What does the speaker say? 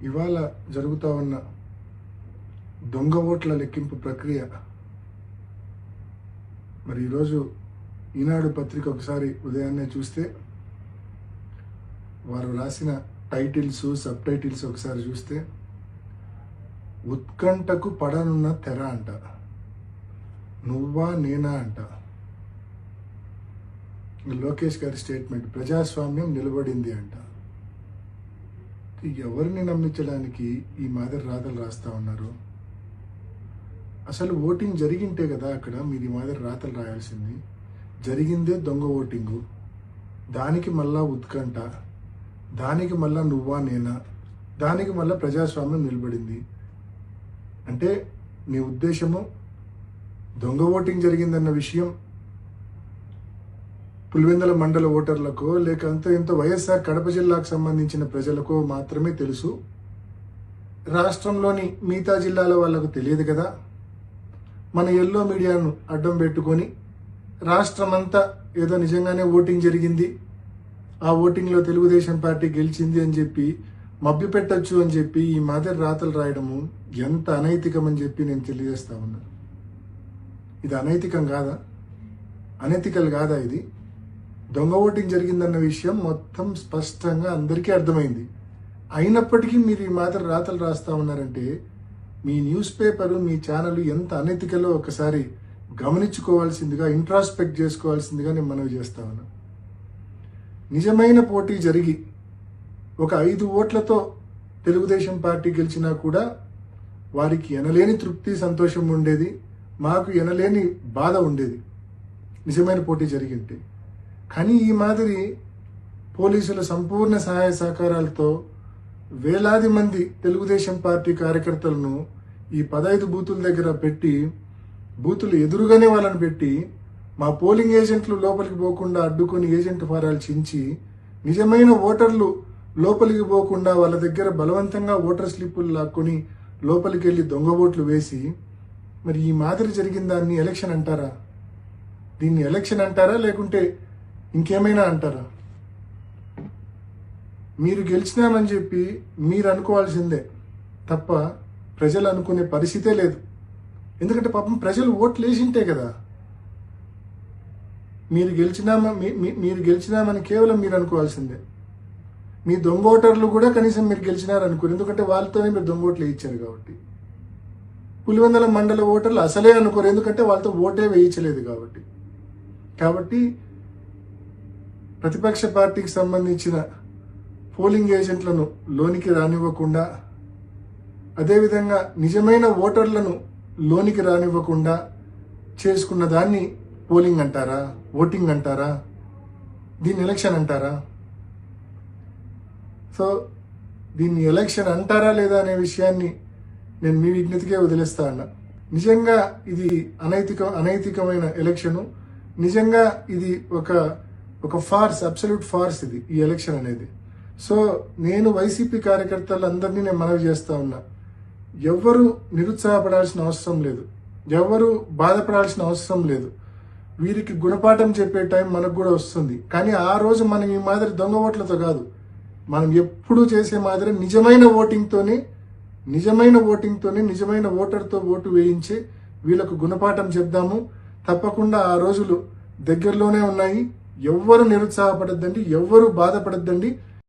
ఇవాళ జరుగుతూ ఉన్న దొంగ ఓట్ల లెక్కింపు ప్రక్రియ మరి ఈరోజు ఈనాడు పత్రిక ఒకసారి ఉదయాన్నే చూస్తే వారు రాసిన టైటిల్స్ సబ్ టైటిల్స్ ఒకసారి చూస్తే ఉత్కంఠకు పడనున్న తెర అంట, నువ్వా నేనా అంట. లోకేష్ గారి స్టేట్మెంట్, ప్రజాస్వామ్యం నిలబడింది అంట. ఎవరిని నమ్మించడానికి ఈ మాదిరి రాతలు రాస్తా ఉన్నారు? అసలు ఓటింగ్ జరిగింటే కదా అక్కడ మీరు ఈ మాదిరి రాతలు రాయాల్సింది. జరిగిందే దొంగ ఓటింగు, దానికి మళ్ళా ఉత్కంఠ, దానికి మళ్ళా నువ్వా నేనా, దానికి మళ్ళా ప్రజాస్వామ్యం నిలబడింది అంటే మీ ఉద్దేశము దొంగ ఓటింగ్ జరిగిందన్న విషయం పులివెందుల మండల ఓటర్లకో లేక ఎంతో వైఎస్ఆర్ కడప జిల్లాకు సంబంధించిన ప్రజలకో మాత్రమే తెలుసు, రాష్ట్రంలోని మిగతా జిల్లాల వాళ్ళకు తెలియదు కదా. మన ఎల్లో మీడియాను అడ్డం పెట్టుకొని రాష్ట్రమంతా ఏదో నిజంగానే ఓటింగ్ జరిగింది, ఆ ఓటింగ్లో తెలుగుదేశం పార్టీ గెలిచింది అని చెప్పి మభ్యపెట్టచ్చు అని చెప్పి ఈ మాదిరి రాతలు రాయడము ఎంత అనైతికం అని చెప్పి నేను తెలియజేస్తా ఉన్నా. ఇది అనైతికం కాదా? అనైతికల్ కాదా? ఇది దొంగ ఓటింగ్ జరిగిందన్న విషయం మొత్తం స్పష్టంగా అందరికీ అర్థమైంది. అయినప్పటికీ మీరు ఈ మాదిరి రాతలు రాస్తా ఉన్నారంటే మీ న్యూస్ పేపరు, మీ ఛానల్ ఎంత అనైతికలో ఒకసారి గమనించుకోవాల్సిందిగా, ఇంట్రాస్పెక్ట్ చేసుకోవాల్సిందిగా నేను మనవి చేస్తా ఉన్నా. నిజమైన పోటీ జరిగి ఒక 5 ఓట్లతో తెలుగుదేశం పార్టీ గెలిచినా కూడా వారికి ఎనలేని తృప్తి, సంతోషం ఉండేది, మాకు ఎనలేని బాధ ఉండేది నిజమైన పోటీ జరిగింటే. కానీ ఈ మాదిరి పోలీసుల సంపూర్ణ సహాయ సహకారాలతో వేలాది మంది తెలుగుదేశం పార్టీ కార్యకర్తలను ఈ 15 బూతుల దగ్గర పెట్టి, బూతులు ఎదురుగానే వాళ్ళని పెట్టి, మా పోలింగ్ ఏజెంట్లు లోపలికి పోకుండా అడ్డుకొని ఏజెంట్ ఫారాలు చించి, నిజమైన ఓటర్లు లోపలికి పోకుండా వాళ్ళ దగ్గర బలవంతంగా ఓటర్ స్లిప్పులు లాక్కొని లోపలికి వెళ్ళి దొంగ ఓట్లు వేసి, మరి ఈ మాదిరి జరిగిన దాన్ని ఎలక్షన్ అంటారా? దీన్ని ఎలక్షన్ అంటారా లేకుంటే ఇంకేమైనా అంటారా? మీరు గెలిచినామని చెప్పి మీరు అనుకోవాల్సిందే తప్ప ప్రజలు అనుకునే పరిస్థితే లేదు. ఎందుకంటే పాపం ప్రజలు ఓట్లు వేసింటే కదా మీరు గెలిచినామని కేవలం మీరు అనుకోవాల్సిందే. మీ దొంగ ఓటర్లు కూడా కనీసం మీరు గెలిచినారనుకోరు, ఎందుకంటే వాళ్ళతోనే మీరు దొంగ ఓట్లు వేయించారు కాబట్టి. పులివెందుల మండల ఓటర్లు అసలే అనుకోరు, ఎందుకంటే వాళ్ళతో ఓటే వేయించలేదు కాబట్టి ప్రతిపక్ష పార్టీకి సంబంధించిన పోలింగ్ ఏజెంట్లను లోనికి రానివ్వకుండా, అదేవిధంగా నిజమైన ఓటర్లను లోనికి రానివ్వకుండా చేసుకున్న దాన్ని పోలింగ్ అంటారా? ఓటింగ్ అంటారా? దీన్ని ఎలక్షన్ అంటారా? సో దీన్ని ఎలక్షన్ అంటారా లేదా అనే విషయాన్ని నేను మీ విజ్ఞతకే వదిలేస్తా ఉన్నా. నిజంగా ఇది అనైతికమైన ఎలక్షను. నిజంగా ఇది ఒక ఫార్స్, అబ్సల్యూట్ ఫార్స్ ఇది ఈ ఎలక్షన్ అనేది. సో నేను వైసీపీ కార్యకర్తలందరినీ నేను మనవి చేస్తా ఉన్నా, ఎవ్వరూ నిరుత్సాహపడాల్సిన అవసరం లేదు, ఎవ్వరూ బాధపడాల్సిన అవసరం లేదు. వీరికి గుణపాఠం చెప్పే టైం మనకు కూడా వస్తుంది. కానీ ఆ రోజు మనం ఈ మాదిరి దొంగ ఓట్లతో కాదు, మనం ఎప్పుడూ చేసే మాదిరి నిజమైన ఓటింగ్తోనే నిజమైన ఓటర్తో ఓటు వేయించి వీళ్ళకు గుణపాఠం చెప్దాము. తప్పకుండా ఆ రోజులు దగ్గరలోనే ఉన్నాయి. ఎవ్వరు నిరుత్సాహపడద్దండి, ఎవ్వరూ బాధపడద్దండి.